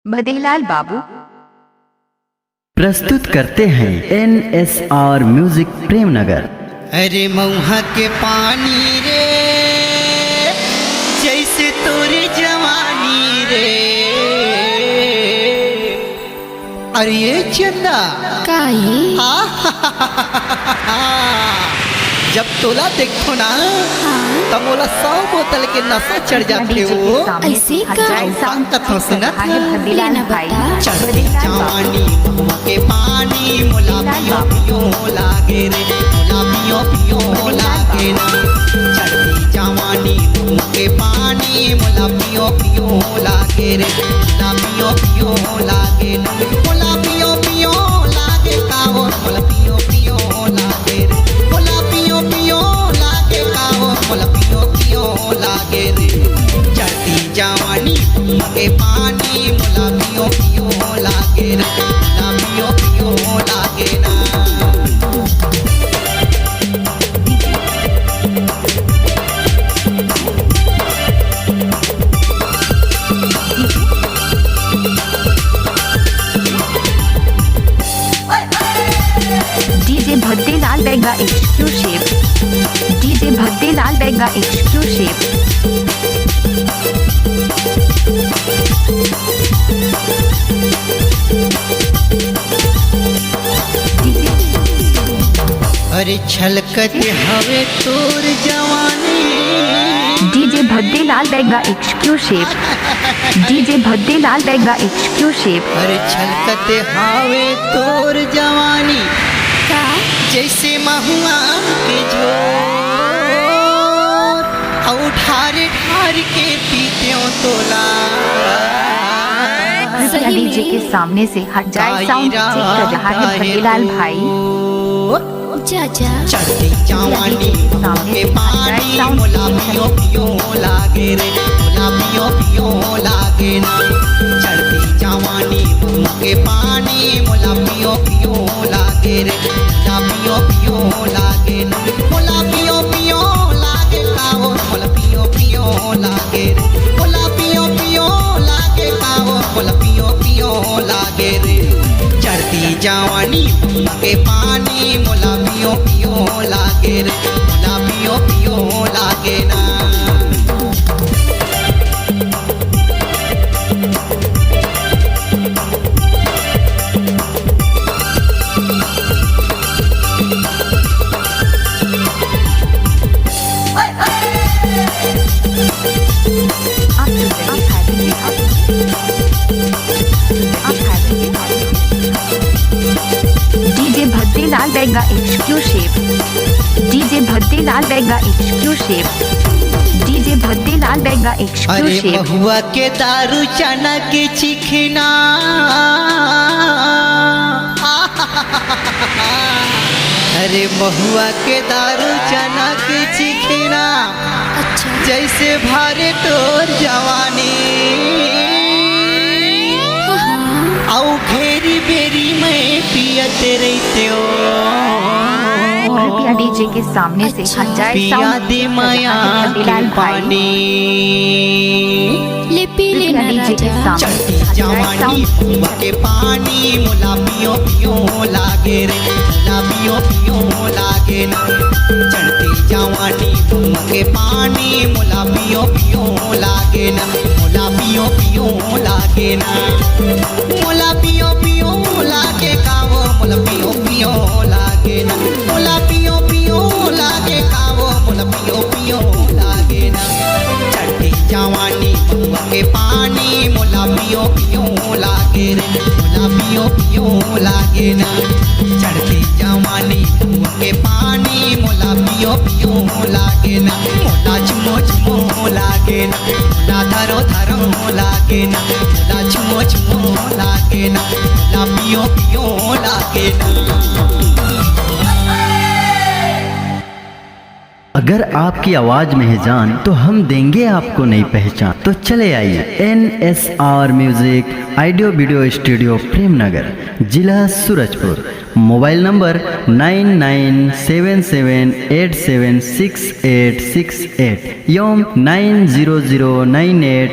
भदेलाल बाबू प्रस्तुत करते हैं NSR म्यूजिक प्रेमनगर। अरे मऊहा के पानी रे जैसे तोरे जवानी रे। अरे ये चंदा काहे जब तोला देखो ना तब मोला 100 बोतल के नशा चढ़ जाते हो। ऐसे का कथों सुनत लेना बता। चढ़ती जवानी महुआ के पानी मोला पियो पियो लागे रे, मोला पियो पियो लागे ना। चढ़ती जवानी महुआ के पानी मोला पियो पियो लागे रे, मोला पियो पियो लागे ना। मोला पियो पियो लागे काओ, मोला पियो पियो लागे रे, मोला पियो पियो लागे काओ, मोला पियो पियो लागे रे। चढ़ती जवानी महुआ के पानी मोला पियो पियो लागे रे, मोला पियो पियो लागे ना। डीजे भद्देलाल बेगा एक्सक्लूसिव, डीजे भद्देलाल बेगा एक्सक्लूसिव। अरे छलकत हवे तोर जवानी, डीजे भद्देलाल बेगा एक्सक्लूसिव, डीजे भद्देलाल बेगा एक्सक्लूसिव। अरे छलकत हवे तोर जवानी का जैसे महुआ के झोर, और ठार ठार के पीते हो तोला। कृपया डीजे के सामने से हट जाए, साउंड चेक कर रहा है भद्देलाल भाई। चाचा चढ़ती जवानी के पानी मोला पियो पियो लागे रे, मोला पियो पियो लागे ना। चढ़ती जवानी के पानी मोला पियो पियो लागे रे, मोला पियो पियो लागे ना। मोला पियो पियो लागे काओ, मोला पियो पियो लागे रे, मोला पियो पियो लागे काओ, मोला पियो पियो लागे रे। चढ़ती जवानी के पानी मोला पियो पियो लागे रे, मोला पियो पियो लागे ना। डीजे भद्देलाल बेगा एक्सक्लूसिव, डीजे भद्देलाल बेगा एक्सक्लूसिव, डीजे भद्देलाल बेगा अरे एक्सक्लूसिव। महुआ के दारू चना के चिखना, अरे महुआ के दारू चना के चिखना अच्छा जैसे भारे तोर जवानी। आओ घेरी बेरी में पियत रहते हो, कृपया डीजे के सामने से हट जाए, पिया साउंड दे चेक कर माया रहा है के भद्देलाल भाई। पानी। ले पी लेना डीजे के राजा। सामने चढ़ती से हट जाए, जवानी साउंड महुआ के पानी मोला पियो पियो लागे रे, मोला पियो पियो लागे ना। चढ़ती जवानी महुआ के पानी मोला पियो पियो लागे ना, मोला पियो पियो लागे ना। मोला पियो पियो लागे कावो, मोला पियो पियो लागे ना। मोला पियो पियो लागे कावो, मोला पियो पियो लागे ना। चढ़ती जवानी महुआ के पानी मोला पियो पियो लागे रे, मोला पियो पियो लागे ना। चढ़ती जवानी महुआ के पानी मोला पियो पियो लागे ना। मोला चुमो चुमो लागे ना, मोला धरो धरो लागे ना, मोला चुमो चुमो लागे ना, मोला पियो पियो लागे ना। अगर आपकी आवाज में है जान तो हम देंगे आपको नई पहचान। तो चले आइए NSR music audio video studio Premnagar, जिला सूरजपुर। मोबाइल नंबर 9977876868 एवं 90098